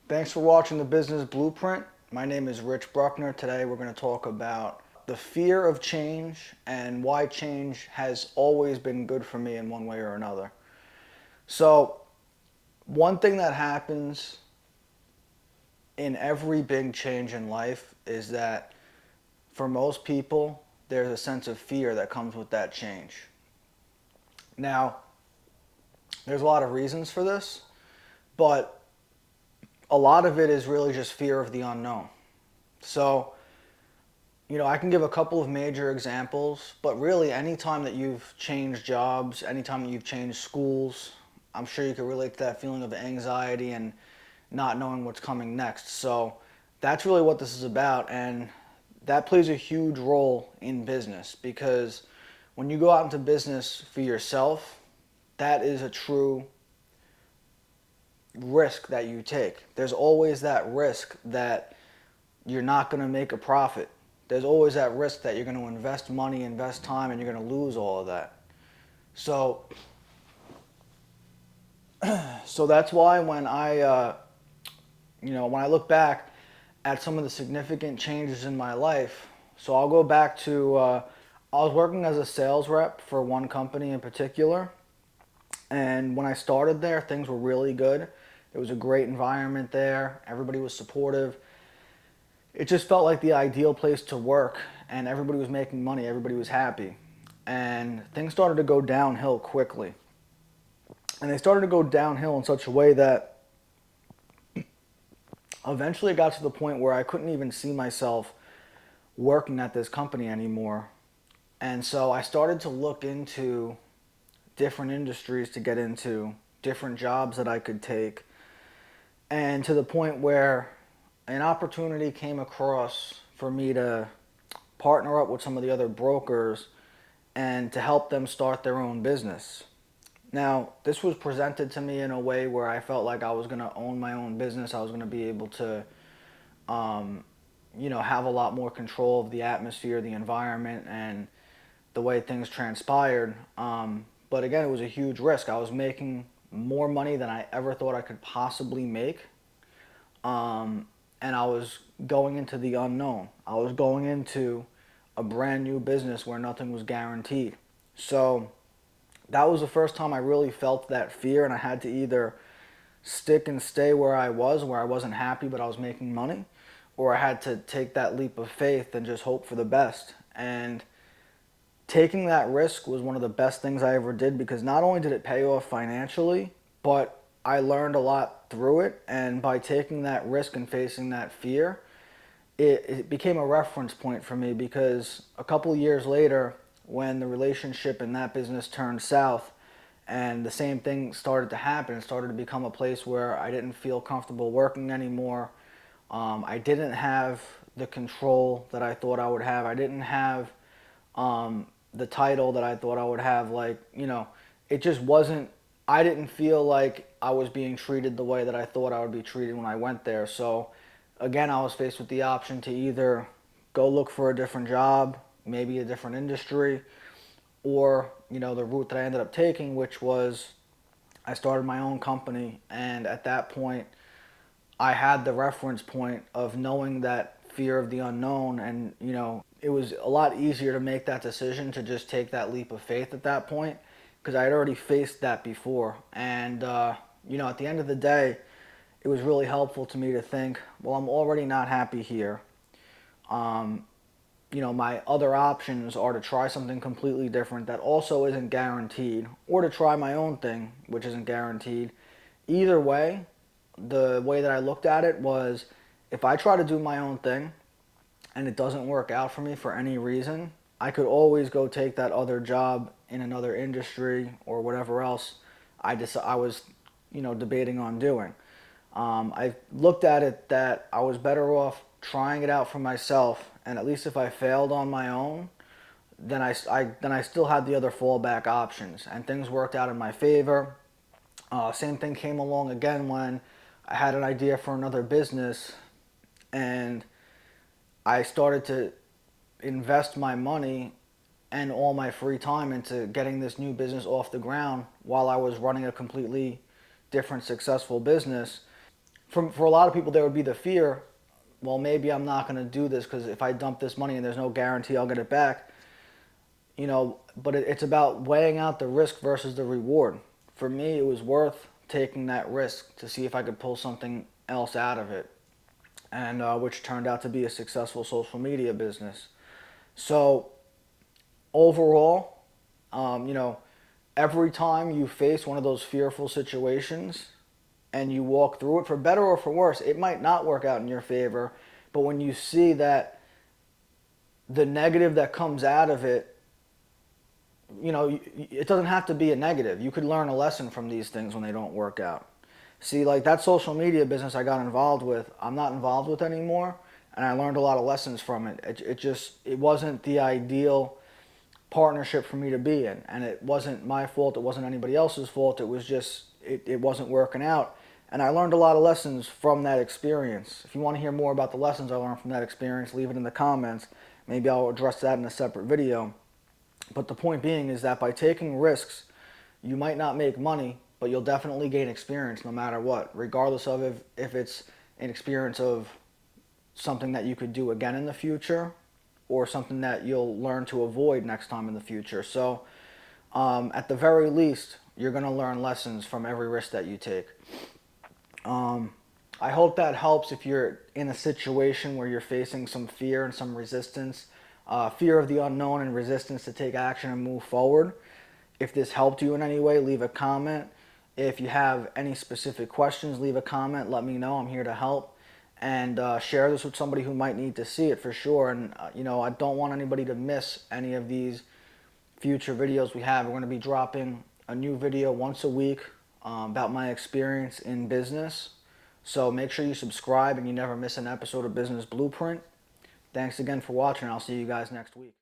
Thanks for watching the Business Blueprint. My name is Rich Bruckner. Today we're going to talk about the fear of change and why change has always been good for me in one way or another. So, one thing that happens in every big change in life is that for most people, there's a sense of fear that comes with that change. Now, there's a lot of reasons for this, but a lot of it is really just fear of the unknown. So, I can give a couple of major examples, but really anytime that you've changed jobs, anytime that you've changed schools, I'm sure you can relate to that feeling of anxiety and not knowing what's coming next. So that's really what this is about, and that plays a huge role in business because when you go out into business for yourself, that is a true risk that you take. There's always that risk that you're not going to make a profit. There's always that risk that you're going to invest money, invest time, and you're going to lose all of that. So, so that's why when I look back at some of the significant changes in my life, so I'll go back to I was working as a sales rep for one company in particular, and when I started there, things were really good. There was a great environment there. Everybody was supportive. It just felt like the ideal place to work, and everybody was making money, everybody was happy. And things started to go downhill quickly. And they started to go downhill in such a way that eventually it got to the point where I couldn't even see myself working at this company anymore. And so I started to look into different industries to get into, different jobs that I could take, and to the point where an opportunity came across for me to partner up with some of the other brokers and to help them start their own business. Now, this was presented to me in a way where I felt like I was going to own my own business. I was going to be able to, um, have a lot more control of the atmosphere, the environment, and the way things transpired. But again, it was a huge risk. I was making more money than I ever thought I could possibly make. And I was going into the unknown. I was going into a brand new business where nothing was guaranteed. So that was the first time I really felt that fear, and I had to either stick and stay where I was, where I wasn't happy but I was making money, or I had to take that leap of faith and just hope for the best. And taking that risk was one of the best things I ever did because not only did it pay off financially, but I learned a lot through it. And by taking that risk and facing that fear, it became a reference point for me because a couple years later, when the relationship in that business turned south and the same thing started to happen, it started to become a place where I didn't feel comfortable working anymore. I didn't have the control that I thought I would have. I didn't have the title that I thought I would have. It just wasn't, I didn't feel like I was being treated the way that I thought I would be treated when I went there. So, again, I was faced with the option to either go look for a different job, maybe a different industry, or, the route that I ended up taking, which was I started my own company. And at that point, I had the reference point of knowing that fear of the unknown, and it was a lot easier to make that decision to just take that leap of faith at that point because I had already faced that before. And at the end of the day, it was really helpful to me to think, well, I'm already not happy here. Um, my other options are to try something completely different that also isn't guaranteed, or to try my own thing, which isn't guaranteed. Either way, the way that I looked at it was if I try to do my own thing and it doesn't work out for me for any reason, I could always go take that other job in another industry or whatever else I was, debating on doing. I looked at it that I was better off trying it out for myself, and at least if I failed on my own, then I still had the other fallback options, and things worked out in my favor. Same thing came along again when I had an idea for another business, and I started to invest my money and all my free time into getting this new business off the ground while I was running a completely different successful business. for a lot of people, there would be the fear, well, maybe I'm not going to do this because if I dump this money and there's no guarantee I'll get it back, but it's about weighing out the risk versus the reward. For me, it was worth taking that risk to see if I could pull something else out of it, and which turned out to be a successful social media business. So overall, you know, every time you face one of those fearful situations and you walk through it, for better or for worse, it might not work out in your favor. But when you see that the negative that comes out of it, it doesn't have to be a negative. You could learn a lesson from these things when they don't work out. See, like that social media business I got involved with, I'm not involved with anymore, and I learned a lot of lessons from it. It wasn't the ideal partnership for me to be in, and it wasn't my fault. It wasn't anybody else's fault. It was just it wasn't working out, and I learned a lot of lessons from that experience. If you want to hear more about the lessons I learned from that experience, leave it in the comments. Maybe I'll address that in a separate video. But the point being is that by taking risks, you might not make money, but you'll definitely gain experience no matter what, regardless of if it's an experience of something that you could do again in the future or something that you'll learn to avoid next time in the future. So at the very least, you're going to learn lessons from every risk that you take. I hope that helps if you're in a situation where you're facing some fear and some resistance, fear of the unknown and resistance to take action and move forward. If this helped you in any way, leave a comment. If you have any specific questions, leave a comment. Let me know. I'm here to help. And share this with somebody who might need to see it for sure. And, I don't want anybody to miss any of these future videos we have. We're going to be dropping a new video once a week about my experience in business. So make sure you subscribe and you never miss an episode of Business Blueprint. Thanks again for watching. I'll see you guys next week.